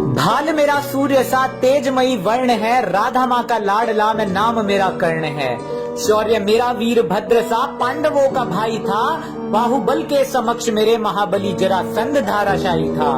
भाल मेरा सूर्य सा तेजमयी वर्ण है, राधा माँ का लाडला मैं नाम मेरा कर्ण है। शौर्य मेरा वीर भद्र सा पांडवों का भाई था, बाहुबल के समक्ष मेरे महाबली जरासंध धाराशाही था।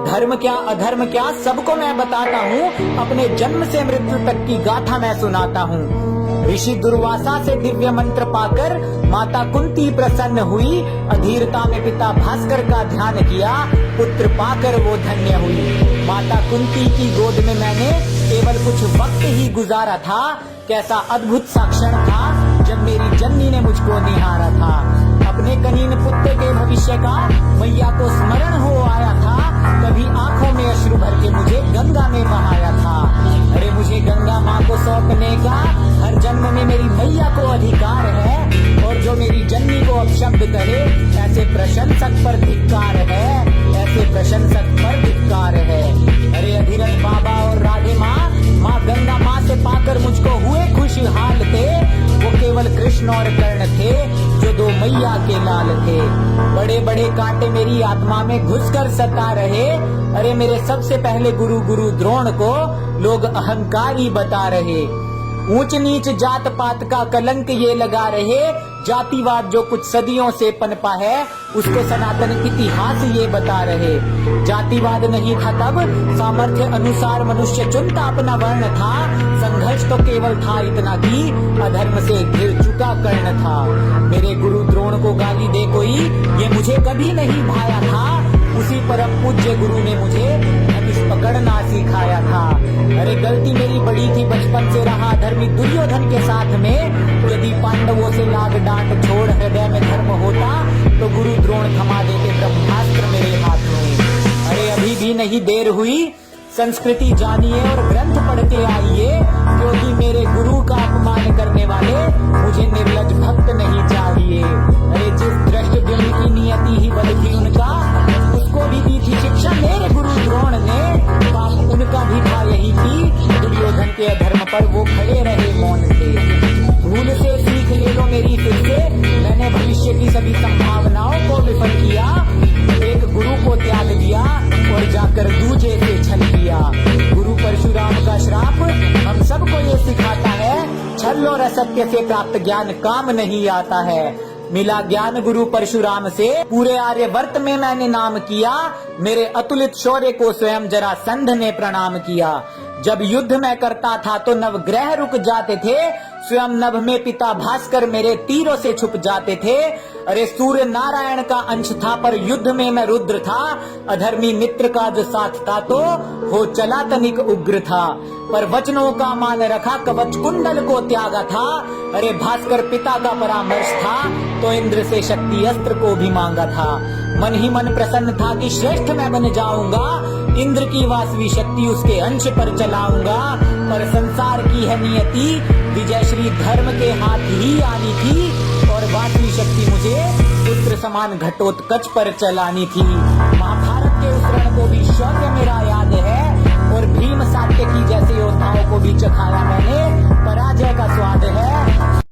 धर्म क्या अधर्म क्या सबको मैं बताता हूँ, अपने जन्म से मृत्यु तक की गाथा मैं सुनाता हूँ। ऋषि दुर्वासा से दिव्य मंत्र पाकर माता कुंती प्रसन्न हुई, अधीरता में पिता भास्कर का ध्यान किया, पुत्र पाकर वो धन्य हुई। माता कुंती की गोद में मैंने केवल कुछ वक्त ही गुजारा था, कैसा अद्भुत सा क्षण था जब मेरी जननी ने मुझको निहारा था। अपने कनीन पुत्र के भविष्य का मैया को स्मरण हो आया था, कभी आंखों में अश्रु भर के मुझे गंगा में बहाया था। अरे मुझे गंगा माँ को सौंपने का हर जन्म में मेरी मैया को अधिकार है, और जो मेरी जननी को अपशब्द करे ऐसे प्रशंसक पर धिक्कार है, ऐसे प्रशंसक पर धिक्कार है। अरे अधीरथ बाबा और राधे माँ, माँ गंगा माँ से पाकर मुझको हुए खुशहाल थे, वो केवल कृष्ण और कर्ण थे जो दो मैया के लाल थे। बड़े बड़े कांटे मेरी आत्मा में घुसकर सता रहे, अरे मेरे सबसे पहले गुरु गुरु द्रोण को लोग अहंकारी बता रहे। ऊंच नीच जात पात का कलंक ये लगा रहे, जातिवाद जो कुछ सदियों से पनपा है उसको सनातन इतिहास ये बता रहे। जातिवाद नहीं था तब, सामर्थ्य अनुसार मनुष्य चुनता अपना वर्ण था, संघर्ष तो केवल था इतना कि अधर्म से घिर चुका कर्ण था। मेरे गुरु द्रोण को गाली दे कोई, ये मुझे कभी नहीं भाया था, उसी परम पूज्य गुरु ने मुझे धनुष पकड़ना सिखाया था। अरे गलती मेरी बड़ी थी, बचपन से रहा धर्मी दुर्योधन के साथ में, यदि पांडवों से लाग डांट छोड़ हृदय में धर्म होता तो गुरु द्रोण थमा देते ब्रह्मास्त्र मेरे हाथ में। अरे अभी भी नहीं देर हुई, संस्कृति जानिए और ग्रंथ पढ़ के आइए, क्योंकि मेरे गुरु का अपमान करने वाले मुझे निर्लज भक्त नहीं चाहिए। अरे जिस दृष्टद्युम्न की नियति ही बद थी उनका, उसको भी दी थी शिक्षा मेरे गुरु द्रोण ने, पाप उनका भी था यही कि दुर्योधन के अधर्म पर वो खड़े रहे मौन थे। भूल से सीख ले लो मेरी फिर से, मैंने भविष्य की सभी संभावनाओं को विफल किया, एक गुरु को त्याग दिया और जाकर दूजे से छल किया। गुरु परशुराम का श्राप हम सबको ये सिखाता है, छल और असत्य से प्राप्त ज्ञान काम नहीं आता है। मिला ज्ञान गुरु परशुराम से, पूरे आर्यवर्त में मैंने नाम किया, मेरे अतुलित शौर्य को स्वयं जरासंध ने प्रणाम किया। जब युद्ध में करता था तो नवग्रह रुक जाते थे, स्वयं नभ में पिता भास्कर मेरे तीरों से छुप जाते थे। अरे सूर्य नारायण का अंश था पर युद्ध में मैं रुद्र था, अधर्मी मित्र का जो साथ था तो हो चला तनिक उग्र था, पर वचनों का मान रखा कवच कुंडल को त्यागा था। अरे भास्कर पिता का परामर्श था तो इंद्र से शक्ति अस्त्र को भी मांगा था। मन ही मन प्रसन्न था कि श्रेष्ठ मैं बन जाऊंगा, इंद्र की वासवी शक्ति उसके अंश पर चलाऊंगा, पर संसार की है नियति, विजय श्री धर्म के हाथ ही आनी थी, और वासवी शक्ति मुझे पुत्र समान घटोत्कच पर चलानी थी। महाभारत के उस रण को भी शौर्य मेरा याद है, और भीम सात्यकी जैसे योद्धाओं को भी चखाया मैंने, पराजय का स्वाद है।